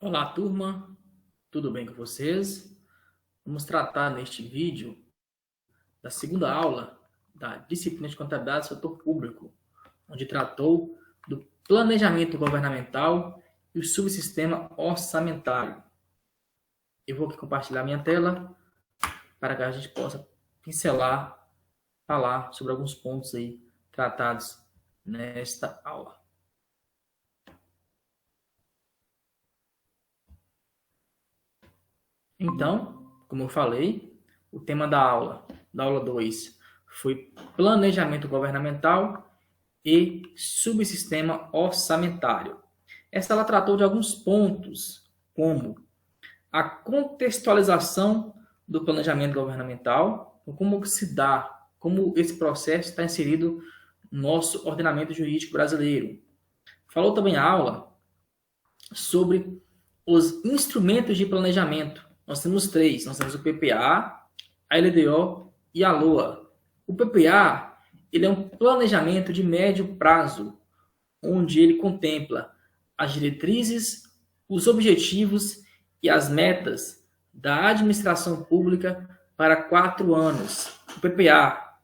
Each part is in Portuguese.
Olá, turma, tudo bem com vocês? Vamos tratar neste vídeo da segunda aula da disciplina de Contabilidade do Setor Público, onde tratou do planejamento governamental e o subsistema orçamentário. Eu vou aqui compartilhar minha tela para que a gente possa pincelar, falar sobre alguns pontos aí tratados nesta aula. Então, como eu falei, o tema da aula 2, foi planejamento governamental e subsistema orçamentário. Essa ela tratou de alguns pontos, como a contextualização do planejamento governamental, como se dá, como esse processo está inserido no nosso ordenamento jurídico brasileiro. Falou também a aula sobre os instrumentos de planejamento. Nós temos três. Nós temos o PPA, a LDO e a LOA. O PPA ele é um planejamento de médio prazo, onde ele contempla as diretrizes, os objetivos e as metas da administração pública para 4 anos. O PPA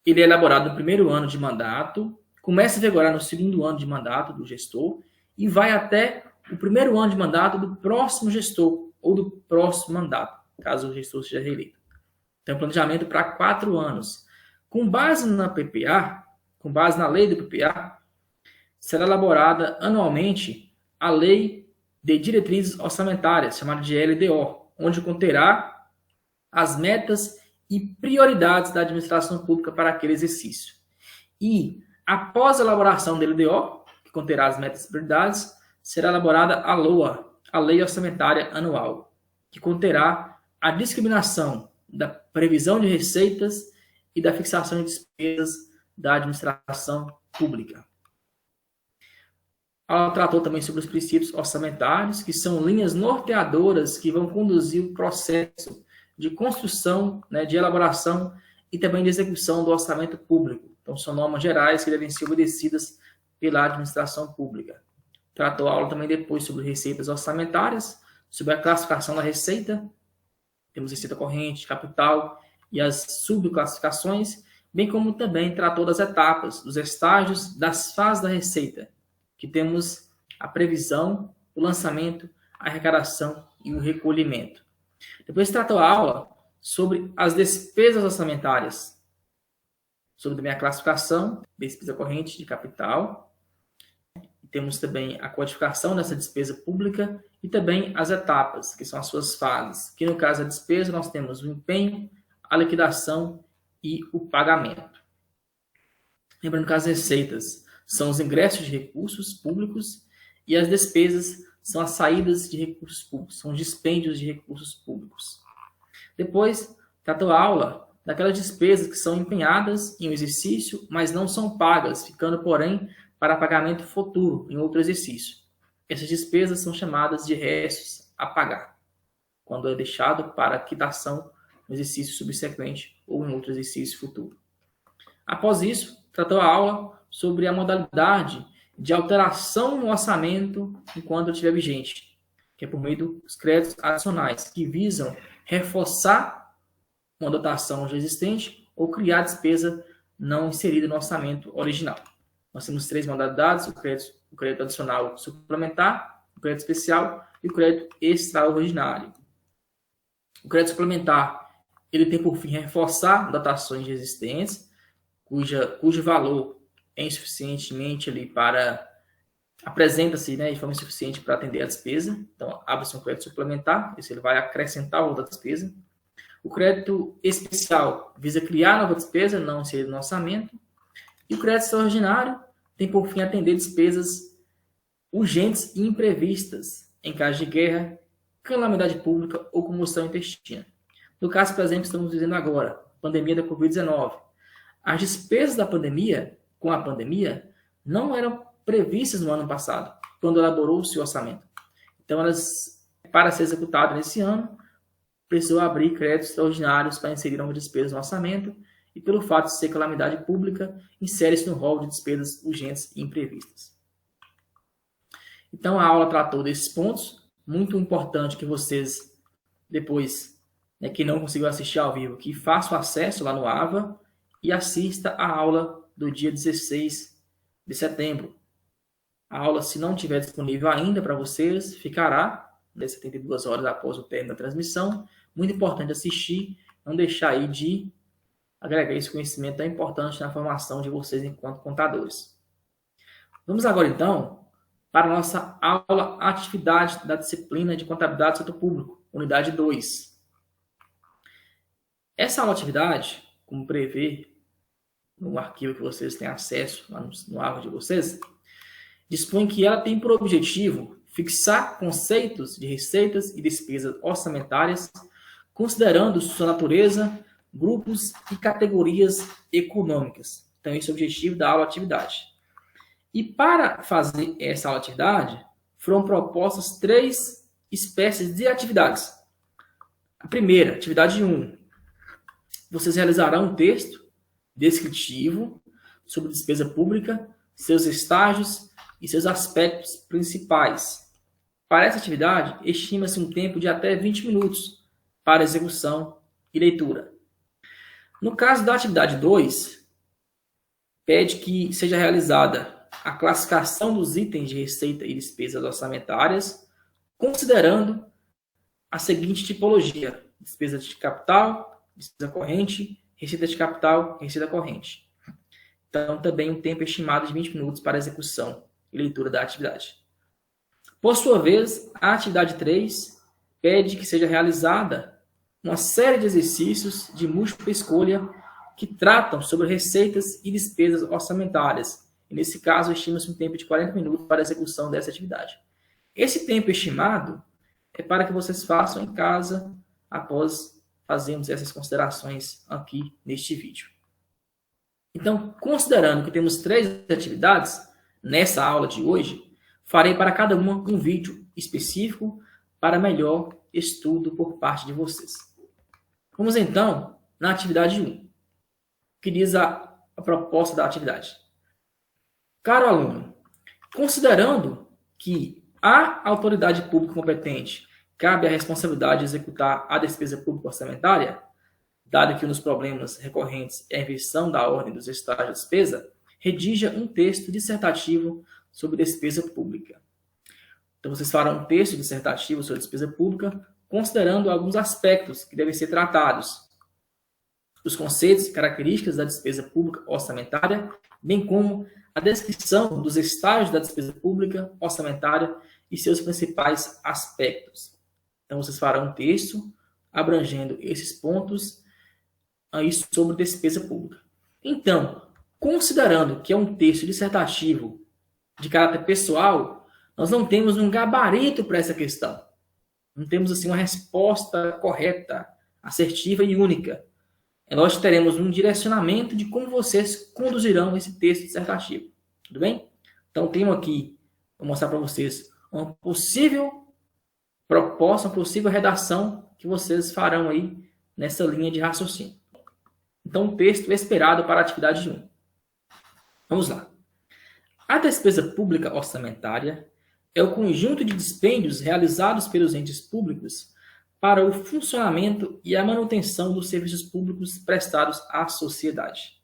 ele é elaborado no primeiro ano de mandato, começa a vigorar no segundo ano de mandato do gestor e vai até o primeiro ano de mandato do próximo gestor ou do próximo mandato, caso o gestor seja reeleito. Então, planejamento para 4 anos. Com base na PPA, com base na lei do PPA, será elaborada anualmente a Lei de Diretrizes Orçamentárias, chamada de LDO, onde conterá as metas e prioridades da administração pública para aquele exercício. E, após a elaboração da LDO, que conterá as metas e prioridades, será elaborada a LOA, a Lei Orçamentária Anual, que conterá a discriminação da previsão de receitas e da fixação de despesas da administração pública. Ela tratou também sobre os princípios orçamentários, que são linhas norteadoras que vão conduzir o processo de construção, de elaboração e também de execução do orçamento público. Então, são normas gerais que devem ser obedecidas pela administração pública. Tratou a aula também depois sobre receitas orçamentárias, sobre a classificação da receita. Temos receita corrente, capital e as subclassificações, bem como também tratou das etapas, dos estágios, das fases da receita, que temos a previsão, o lançamento, a arrecadação e o recolhimento. Depois tratou a aula sobre as despesas orçamentárias, sobre também a classificação, despesa corrente de capital. Temos também a codificação dessa despesa pública e também as etapas, que são as suas fases. Que no caso da despesa, nós temos o empenho, a liquidação e o pagamento. Lembrando que as receitas são os ingressos de recursos públicos e as despesas são as saídas de recursos públicos, são os dispêndios de recursos públicos. Depois, tratou a aula daquelas despesas que são empenhadas em um exercício, mas não são pagas, ficando, porém, para pagamento futuro em outro exercício. Essas despesas são chamadas de restos a pagar, quando é deixado para quitação no exercício subsequente ou em outro exercício futuro. Após isso, tratou a aula sobre a modalidade de alteração no orçamento enquanto estiver vigente, que é por meio dos créditos adicionais, que visam reforçar uma dotação já existente ou criar despesa não inserida no orçamento original. Nós temos 3 modalidades: o crédito adicional suplementar, o crédito especial e o crédito extraordinário. O crédito suplementar ele tem por fim reforçar dotações existentes, cujo valor é insuficientemente ali apresenta-se de forma insuficiente para atender a despesa. Então, abre-se um crédito suplementar, isso ele vai acrescentar o valor da despesa. O crédito especial visa criar nova despesa, não inserida no orçamento. E o crédito extraordinário tem por fim atender despesas urgentes e imprevistas em caso de guerra, calamidade pública ou comoção intestina. No caso, por exemplo, estamos vivendo agora, pandemia da Covid-19. As despesas da pandemia, com a pandemia, não eram previstas no ano passado, quando elaborou-se o orçamento. Então, elas, para ser executadas nesse ano, precisou abrir créditos extraordinários para inserir novas despesas no orçamento, e pelo fato de ser calamidade pública, insere-se no rol de despesas urgentes e imprevistas. Então, a aula tratou desses pontos, muito importante que vocês, depois, né, que não conseguiu assistir ao vivo, que façam acesso lá no AVA e assista a aula do dia 16 de setembro. A aula, se não estiver disponível ainda para vocês, ficará 72 horas após o término da transmissão. Muito importante assistir, não deixar aí de agregar esse conhecimento tão importante na formação de vocês enquanto contadores. Vamos agora, então, para a nossa aula atividade da disciplina de contabilidade do setor público, unidade 2. Essa aula atividade, como prevê no arquivo que vocês têm acesso lá no AVA de vocês, dispõe que ela tem por objetivo fixar conceitos de receitas e despesas orçamentárias, considerando sua natureza, grupos e categorias econômicas. Então, esse é o objetivo da aula atividade. E para fazer essa aula atividade, foram propostas 3 espécies de atividades. A primeira, atividade 1. Vocês realizarão um texto descritivo sobre despesa pública, seus estágios e seus aspectos principais. Para essa atividade, estima-se um tempo de até 20 minutos para execução e leitura. No caso da atividade 2, pede que seja realizada a classificação dos itens de receita e despesas orçamentárias, considerando a seguinte tipologia: despesa de capital, despesa corrente, receita de capital, receita corrente. Então, também um tempo estimado de 20 minutos para execução e leitura da atividade. Por sua vez, a atividade 3 pede que seja realizada uma série de exercícios de múltipla escolha que tratam sobre receitas e despesas orçamentárias. E nesse caso, estima-se um tempo de 40 minutos para a execução dessa atividade. Esse tempo estimado é para que vocês façam em casa após fazermos essas considerações aqui neste vídeo. Então, considerando que temos 3 atividades nessa aula de hoje, farei para cada uma um vídeo específico para melhor estudo por parte de vocês. Vamos então na atividade 1, que diz a proposta da atividade. Caro aluno, considerando que a autoridade pública competente cabe a responsabilidade de executar a despesa pública orçamentária, dado que um dos problemas recorrentes é a inversão da ordem dos estágios de despesa, redija um texto dissertativo sobre despesa pública. Então, vocês farão um texto dissertativo sobre despesa pública, considerando alguns aspectos que devem ser tratados. Os conceitos e características da despesa pública orçamentária, bem como a descrição dos estágios da despesa pública orçamentária e seus principais aspectos. Então, vocês farão um texto abrangendo esses pontos aí sobre despesa pública. Então, considerando que é um texto dissertativo de caráter pessoal, nós não temos um gabarito para essa questão. Não temos assim uma resposta correta, assertiva e única. Nós teremos um direcionamento de como vocês conduzirão esse texto dissertativo. Tudo bem? Então, tenho aqui, vou mostrar para vocês, uma possível proposta, uma possível redação que vocês farão aí nessa linha de raciocínio. Então, o texto esperado para a atividade 1. Vamos lá. A despesa pública orçamentária é o conjunto de dispêndios realizados pelos entes públicos para o funcionamento e a manutenção dos serviços públicos prestados à sociedade.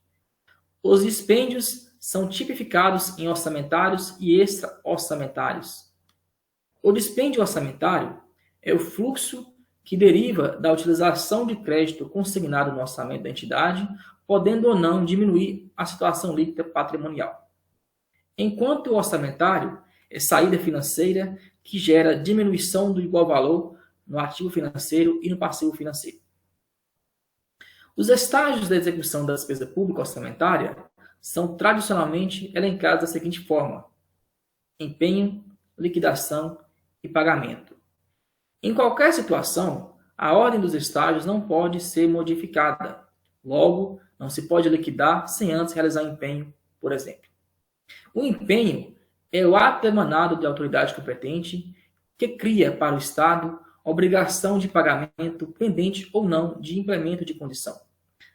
Os dispêndios são tipificados em orçamentários e extra-orçamentários. O dispêndio orçamentário é o fluxo que deriva da utilização de crédito consignado no orçamento da entidade, podendo ou não diminuir a situação líquida patrimonial. Enquanto o orçamentário é saída financeira que gera diminuição do igual valor no ativo financeiro e no passivo financeiro. Os estágios da execução da despesa pública orçamentária são tradicionalmente elencados da seguinte forma: empenho, liquidação e pagamento. Em qualquer situação, a ordem dos estágios não pode ser modificada. Logo, não se pode liquidar sem antes realizar empenho, por exemplo. O empenho é o ato emanado da autoridade competente que cria para o Estado obrigação de pagamento pendente ou não de implemento de condição.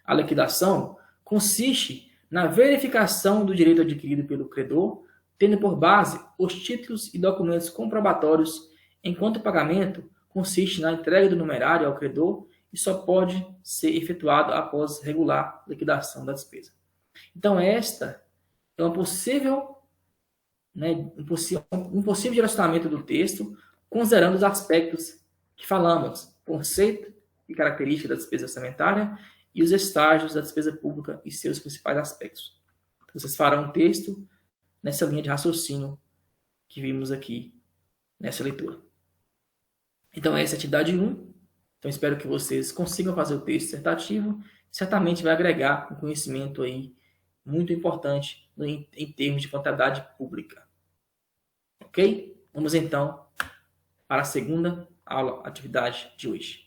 A liquidação consiste na verificação do direito adquirido pelo credor, tendo por base os títulos e documentos comprobatórios enquanto o pagamento consiste na entrega do numerário ao credor e só pode ser efetuado após regular liquidação da despesa. Então, esta é uma possível, um possível direcionamento do texto, considerando os aspectos que falamos, conceito e característica da despesa orçamentária e os estágios da despesa pública e seus principais aspectos. Então, vocês farão um texto nessa linha de raciocínio que vimos aqui nessa leitura. Então, essa é a atividade 1. Então, espero que vocês consigam fazer o texto dissertativo. Certamente vai agregar um conhecimento aí muito importante em termos de contabilidade pública. Ok? Vamos então para a segunda aula, atividade de hoje.